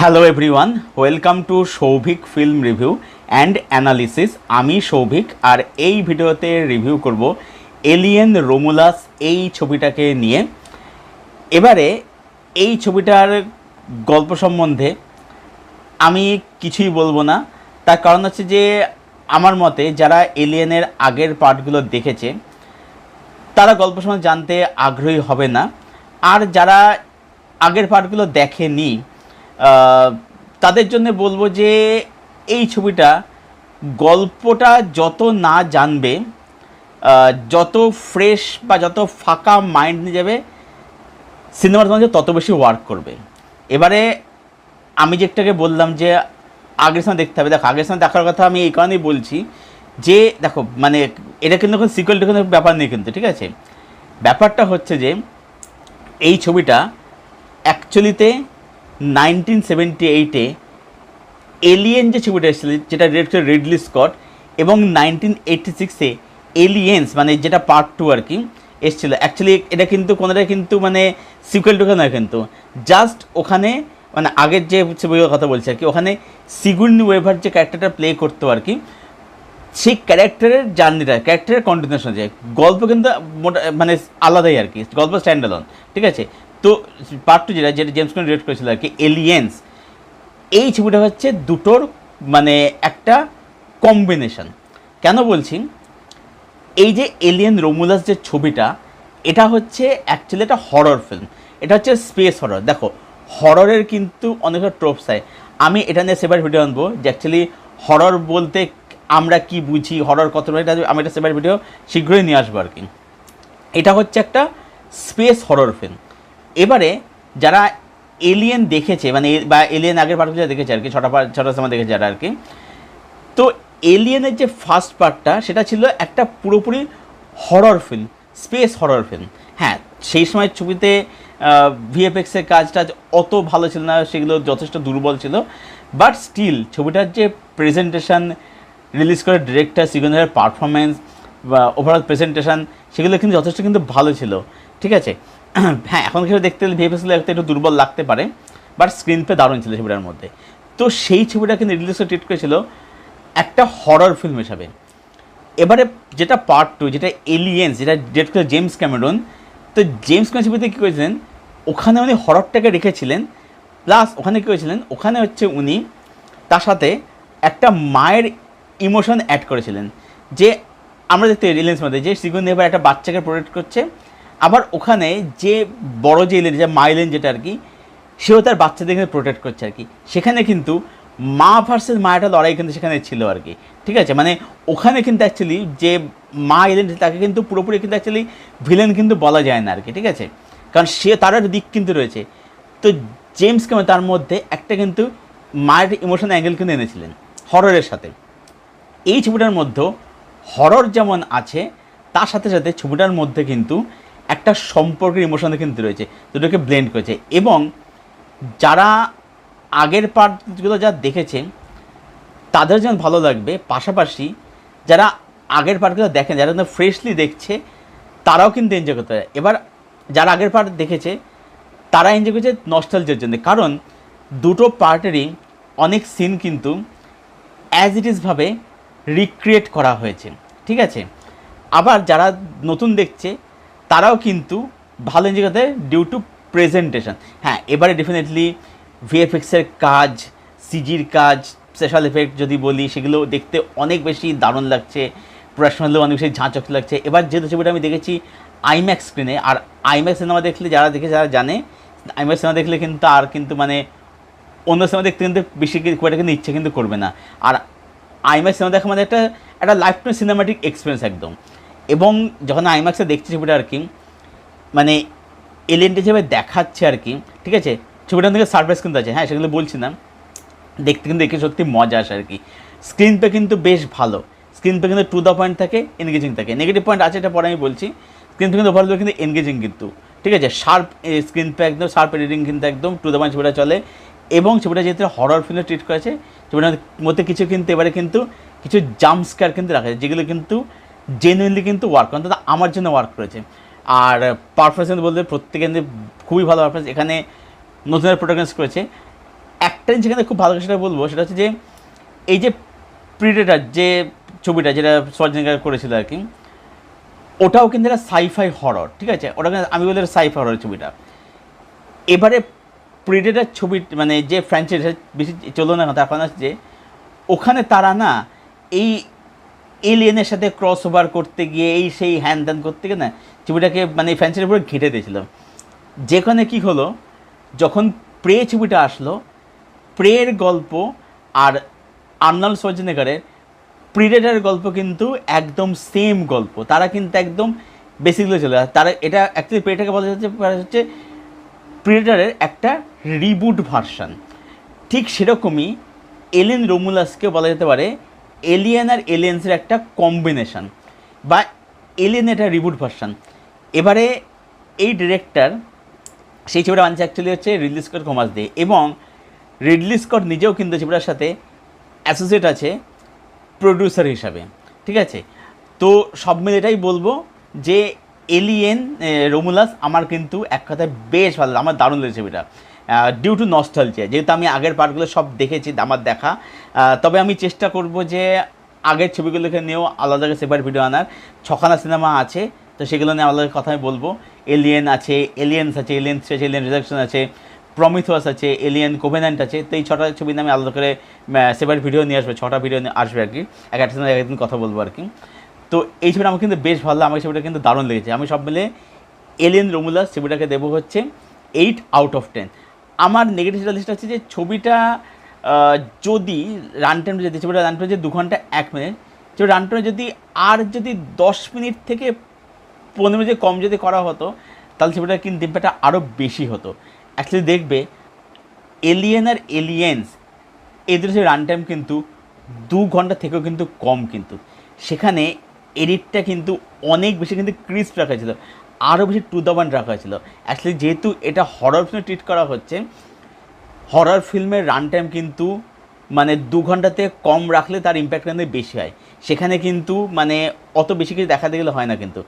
Hello everyone, welcome to Souvik film review and analysis. আমি সৌভিক, আর এই ভিডিওতে রিভিউ করব এলিয়েন রোমুলাস এই ছবিটাকে নিয়ে। এবারে এই ছবিটার গল্প সম্বন্ধে আমি কিছুই বলবো না, তার কারণ হচ্ছে যে আমার মতে যারা এলিয়েনের আগের পার্টগুলো দেখেছে তারা গল্প সম্বন্ধে জানতে আগ্রহী হবে না, আর যারা আগের পার্টগুলো দেখেনি তাদের জন্য বলবো যে এই ছবিটা গল্পটা যত না জানবে, যত ফ্রেশ বা যত ফাঁকা মাইন্ড নিয়ে যাবে, সিনেমার মধ্যে তত বেশি ওয়ার্ক করবে। এবারে আমি যেটাকে বললাম যে আগের সময় দেখতে হবে, দেখো আগের সময় দেখার কথা আমি এই কারণেই বলছি যে দেখো মানে এটা কিন্তু এখন সিকুয়েল টিকুয়েল ব্যাপার নেই কিন্তু, ঠিক আছে? ব্যাপারটা হচ্ছে যে এই ছবিটা অ্যাকচুয়ালিতে 1978-এ এলিয়েন যে ছবিটা এসেছিল, যেটা ডিরেক্টর রিডলি স্কট, এবং 1986-এ এলিয়েন্স মানে যেটা পার্ট 2 আর কি এসেছিলো। অ্যাকচুয়ালি এটা কিন্তু কোনোটাই কিন্তু মানে সিকুয়েল টুকেল নয়, কিন্তু জাস্ট ওখানে মানে আগের যে ছবির কথা বলছি আর কি, ওখানে সিগুইনি ওয়েভার যে ক্যারেক্টারটা প্লে করতো আর কি, সেই ক্যারেক্টারের জার্নিটা, ক্যারেক্টারের কন্টিনিউশন আছে। গল্প কিন্তু মানে আলাদাই আর কি, গল্প স্ট্যান্ড অ্যালোন, ঠিক আছে? তো পার্ট 2 যেটা জেমস ক্যামেরন ডিরেক্ট করেছিল আর কি, এলিয়েন্স, এই ছবিটা হচ্ছে দুটোর মানে একটা কম্বিনেশন। কেন বলছি? এই যে এলিয়েন রোমুলাস যে ছবিটা, এটা হচ্ছে অ্যাকচুয়ালি একটা হরর ফিল্ম, এটা হচ্ছে স্পেস হরর। দেখো হররের কিন্তু অনেকটা ট্রোপস হয়, আমি এটা নিয়ে সেপারেট ভিডিও আনবো যে অ্যাকচুয়ালি হরর বলতে আমরা কি বুঝি, হরর কত, এটা আমি একটা সেপারেট ভিডিও শীঘ্রই নিয়ে আসবো আর কি। এটা হচ্ছে একটা স্পেস হরর ফিল্ম। এবারে যারা এলিয়েন দেখেছে মানে বা এলিয়েন আগের পার্টগুলো দেখেছে আর কি, ছটা সিনেমা দেখেছে যারা আর কি, তো এলিয়েনের যে ফার্স্ট পার্টটা সেটা ছিল একটা পুরোপুরি horror film, space horror film. হ্যাঁ, সেই সময় ছবিতে ভিএফএক্সের কাজটা অত ভালো ছিল না, সেগুলো যথেষ্ট দুর্বল ছিল, বাট স্টিল ছবিটার যে প্রেজেন্টেশন, রিলিজ করে ডিরেক্টর সিগনের পারফরমেন্স বা ওভারঅল প্রেজেন্টেশন, সেগুলো কিন্তু যথেষ্ট কিন্তু ভালো ছিল, ঠিক আছে? হ্যাঁ, এখন কিছু দেখতে গেলে ভিএফএক্সগুলো একটু দুর্বল লাগতে পারে, বাট স্ক্রিন পে দারুণ ছিল ছবিটার মধ্যে। তো সেই ছবিটা কিন্তু রিলিজ করে ট্রিট করেছিল একটা হরর ফিল্ম হিসাবে। এবারে যেটা পার্ট 2, যেটা এলিয়েন্স, যেটা ডিরেক্ট করে জেমস ক্যামেরন, তো জেমস ক্যামেরন ছবিতে কী করেছিলেন, ওখানে উনি হররটাকে রেখেছিলেন, প্লাস ওখানে কী করেছিলেন, ওখানে হচ্ছে উনি তার সাথে একটা মায়ের ইমোশন অ্যাড করেছিলেন। যে আমরা দেখতে এলিয়েন্স মধ্যে যে সিগুন এবার একটা বাচ্চাকে প্রোটেক্ট করছে, আবার ওখানে যে বড় যে এলিয়েন, যে মা এলিয়েন যেটা আর কি, সেও তার বাচ্চাদেরকে প্রোটেক্ট করছে আর কি। সেখানে কিন্তু মা ভার্সেস মায়ের লড়াই কিন্তু সেখানে ছিল আর কি, ঠিক আছে? মানে ওখানে কিন্তু অ্যাকচুয়ালি যে মা এলেন তাকে কিন্তু পুরোপুরি কিন্তু অ্যাকচুয়ালি ভিলেন কিন্তু বলা যায় না আর কি, ঠিক আছে? কারণ সে তার একটা দিক কিন্তু রয়েছে। তো জেমস ক্যামেরন তার মধ্যে একটা কিন্তু মায়ের ইমোশনাল অ্যাঙ্গেল কিন্তু এনেছিলেন হররের সাথে। এই ছবিটার মধ্যেও হরর যেমন আছে, তার সাথে সাথে ছবিটার মধ্যে কিন্তু একটা সম্পর্কের ইমোশন কিন্তু রয়েছে, দুটোকে ব্লেন্ড করেছে। এবং যারা আগের পার্টগুলো যা দেখেছেন তাদের যেমন ভালো লাগবে, পাশাপাশি যারা আগের পার্টগুলো দেখেন, যারা কিন্তু ফ্রেশলি দেখছে, তারাও কিন্তু এনজয় করতে পারে। এবার যারা আগের পার্ট দেখেছে তারা এনজয় করছে নস্টালজিয়ার জন্য, কারণ দুটো পার্টেরই অনেক সিন কিন্তু অ্যাজ ইট ইজভাবে রিক্রিয়েট করা হয়েছে, ঠিক আছে? আবার যারা নতুন দেখছে তারাও কিন্তু ভালো এনজয় করতে ডিউ টু প্রেজেন্টেশন। হ্যাঁ, এবারে ডেফিনেটলি ভিএফএক্সের কাজ, সিজির কাজ, স্পেশাল এফেক্ট যদি বলি, সেগুলো দেখতে অনেক বেশি দারুণ লাগছে, প্রফেশনালও অনেক বেশি ঝাঁচক লাগছে। এবার যেহেতু ছবিটা আমি দেখেছি আইম্যাক্স স্ক্রিনে, আর আইম্যাক্স সিনেমা দেখলে যারা জানে, আইম্যাক্স সিনেমা দেখলে কিন্তু আর কিন্তু মানে অন্য সিনেমা দেখতে কিন্তু বেশি খুব একটা কিন্তু ইচ্ছে কিন্তু করবে না। আর আইম্যাক্স সিনেমা দেখা মানে একটা লাইফ টাইম সিনেমাটিক এক্সপিরিয়েন্স একদম। এবং যখন আইম্যাক্সে দেখছি ছবিটা আর কি, মানে এলিয়েনটা যেভাবে দেখাচ্ছে আর কি, ঠিক আছে? ছবিটার থেকে সারপ্রাইজ কিন্তু আছে, হ্যাঁ সেগুলো বলছি না, দেখতে কিন্তু দেখে সত্যি মজা আসে আর কি। স্ক্রিন পে কিন্তু বেশ ভালো, স্ক্রিন পে কিন্তু টু দ্য পয়েন্ট থাকে, এনগেজিং থাকে। নেগেটিভ পয়েন্ট আছে, এটা পরে আমি বলছি। স্ক্রিন পে কিন্তু ওভারঅল কিন্তু এনগেজিং কিন্তু, ঠিক আছে? শার্প স্ক্রিন পে, একদম শার্প এডিটিং কিন্তু একদম টু দ্য পয়েন্ট ছবিটা চলে। এবং ছবিটা যেহেতু হরর ফিল্মে ট্রিট করেছে, ছবিটার মধ্যে কিছু কিন্তু এবারে কিন্তু কিছু জাম্প স্কেয়ার কিন্তু রাখা যায়, যেগুলো কিন্তু জেনুইনলি কিন্তু ওয়ার্ক, অন্তত আমার জন্য ওয়ার্ক করেছে। আর পারফরমেন্স বলতে প্রত্যেকে কিন্তু খুবই ভালো পারফরমেন্স। এখানে নতুন প্রোটাগনিস্ট করেছে, একটা জিনিস এখানে খুব ভালো সেটা বলবো, সেটা হচ্ছে যে এই যে প্রিডেটার যে ছবিটা যেটা শোয়ার্জনেগার করেছিল আর কি, ওটাও কিন্তু একটা সাইফাই হরর, ঠিক আছে, ওটা কিন্তু আমি বলি সাইফাই হরর ছবিটা। এবারে প্রিডেটার ছবি মানে যে ফ্র্যাঞ্চাইজি বেশি চলো না তার কারণ যে ওখানে তারা না এই এলিয়েনের সাথে ক্রস ওভার করতে গিয়ে এই সেই হ্যান ত্যান করতে গিয়ে না ছবিটাকে মানে ফ্র্যাঞ্চাইজির উপরে ঘেঁটে দিয়েছিল। যেখানে কি হলো, যখন প্রে ছবিটা আসলো, প্রের গল্প আর আর্নল্ড শোয়ার্জনেগারের প্রিডেটার গল্প কিন্তু একদম সেম গল্প, তারা কিন্তু একদম বেসিকলি চলে যায়। তারা এটা অ্যাকচুয়ালি প্রেটাকে বলা হচ্ছে প্রিডেটারের একটা রিবুট ভার্সন। ঠিক সেরকমই এলিয়েন রোমুলাসকে বলা যেতে পারে এলিয়েন আর এলিয়েন্সের একটা কম্বিনেশন বা এলিয়েন একটা রিবুট ভার্সন। এবারে এই ডিরেক্টর সেই ছবিটা বানছে অ্যাকচুয়ালি হচ্ছে রিডলি স্কট থমাস দিয়ে, এবং রিডলি স্কট নিজেও কিন্তু ছবিটার সাথে অ্যাসোসিয়েট আছে প্রডিউসার হিসাবে, ঠিক আছে। তো সব মিলে এটাই বলবো যে এলিয়েন রোমুলাস আমার কিন্তু এক কথায় বেশ ভালো, আমার দারুণ লেগেছে ছবিটা ডিউ টু নস্টালজিয়া, যেহেতু আমি আগের পার্টগুলো সব দেখেছি আমার দেখা। তবে আমি চেষ্টা করব যে আগের ছবিগুলোকে নিয়েও আলাদা সেপারেট ভিডিও আনার। 6খানা সিনেমা আছে, তো সেগুলো নিয়ে আলাদা কথাই বলবো। এলিয়েন আছে, এলিয়েন্স আছে, এলিয়েন রিজেকশন আছে, প্রমিথিয়াস আছে, এলিয়েন কোভেন্যান্ট আছে। তো এই 6টা ছবি নিয়ে আমি আলাদা করে সেপারেট ভিডিও নিয়ে আসবো, 6টা ভিডিও আসবে আর কি, একটা সিনেমা একদিন কথা বলবো আর কি। তো এই ছবিটা আমার কিন্তু বেশ ভালো, আমার ছবিটা কিন্তু দারুণ লেগেছে। আমি সব মিলে এলিয়েন রোমুলাস ছবিটাকে দেবো হচ্ছে 8 আউট অফ 10। আমার নেগেটিভ লিস্ট হচ্ছে যে ছবিটা যদি রান টাইম, যদি ছবিটা রান টাইম যে 2 ঘন্টা 1 মিনিট, ছবি রান টাইম যদি 10 মিনিট থেকে 15 মিনিট কম যদি করা হতো, তাহলে ছবিটা কিন্তু ইম্প্যাক্টটা আরও বেশি হতো। অ্যাকচুয়ালি দেখবে এলিয়েন আর এলিয়েন্স এদের যে রান টাইম কিন্তু 2 ঘন্টা থেকেও কিন্তু কম, কিন্তু সেখানে এডিটটা কিন্তু অনেক বেশি কিন্তু ক্রিস্প রাখা ছিল, আরও বেশি টু দ্য পয়েন্ট রাখা হয়েছিল। অ্যাকচুয়ালি যেহেতু এটা হরর ফিল্মে ট্রিট করা হচ্ছে, হরর ফিল্মের রান টাইম কিন্তু মানে 2 ঘন্টাতে কম রাখলে তার ইম্প্যাক্ট কিন্তু বেশি হয়। সেখানে কিন্তু মানে অত বেশি কিছু দেখাতে গেলে হয় না। কিন্তু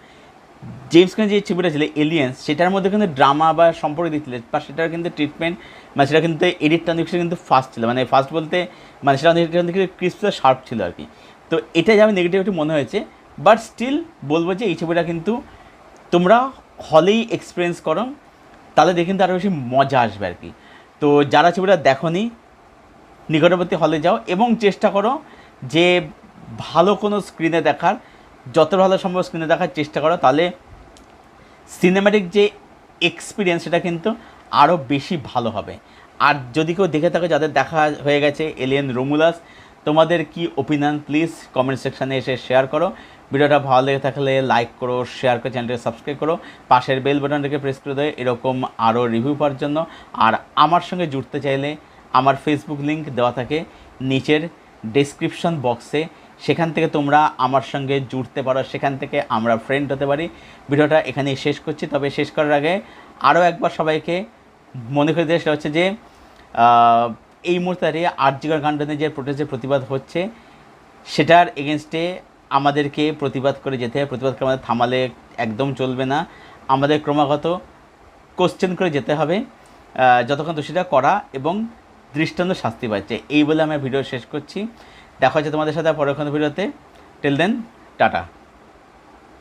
জেমস ক্যামেরন যে ছবিটা ছিল এলিয়েন্স, সেটার মধ্যে কিন্তু ড্রামা বা সম্পর্ক দিচ্ছিল, বা সেটার কিন্তু ট্রিটমেন্ট মানে সেটা কিন্তু এডিট ট্রানজেকশন কিন্তু ফাস্ট ছিল, মানে ফাস্ট বলতে মানে সেটা ক্রিস্প শার্প ছিল আর কি। তো এটাই আমি নেগেটিভিটি মনে হয়েছে, বাট স্টিল বলবো যে এই ছবিটা কিন্তু তোমরা হলেই এক্সপিরিয়েন্স করো, তাহলে দেখে কিন্তু আরও বেশি মজা আসবে আর কি। তো যারা ছবিটা দেখোনি নিকটবর্তী হলে যাও এবং চেষ্টা করো যে ভালো কোনো স্ক্রিনে দেখার, যত ভালো সম্ভব স্ক্রিনে দেখার চেষ্টা করো, তাহলে সিনেম্যাটিক যে এক্সপিরিয়েন্স সেটা কিন্তু আরও বেশি ভালো হবে। আর যদি কেউ দেখে থাকো যাদের দেখা হয়ে গেছে এলিয়েন রোমুলাস, তোমাদের কি ওপিনিয়ন প্লিজ কমেন্ট সেকশানে এসে শেয়ার করো। ভিডিওটা ভালো লেগে থাকলে লাইক করো, শেয়ার করে চ্যানেলটাকে সাবস্ক্রাইব করো, পাশের বেল বাটনটাকে প্রেস করে দেয় এরকম আরও রিভিউ পাওয়ার জন্য। আর আমার সঙ্গে জুড়তে চাইলে আমার ফেসবুক লিঙ্ক দেওয়া থাকে নিচের ডেসক্রিপশন বক্সে, সেখান থেকে তোমরা আমার সঙ্গে জুড়তে পারো, সেখান থেকে আমরা ফ্রেন্ড হতে পারি। ভিডিওটা এখানেই শেষ করছি, তবে শেষ করার আগে আরও একবার সবাইকে মনে করে দেয়, সেটা হচ্ছে যে এই মুহূর্তে আরজিকর কাণ্ডে যে প্রোটেস্টের প্রতিবাদ হচ্ছে, সেটার এগেনস্টে আমাদেরকে প্রতিবাদ করে যেতে হবে। প্রতিবাদ করে আমাদের থামালে একদম চলবে না, আমাদের ক্রমাগত কোশ্চেন করে যেতে হবে যতক্ষণ দোষীরা করা এবং দৃষ্টান্ত শাস্তি পাচ্ছে। এই বলে আমি ভিডিও শেষ করছি। দেখা হচ্ছে তোমাদের সাথে পরবর্তী ভিডিওতে। Till then tata.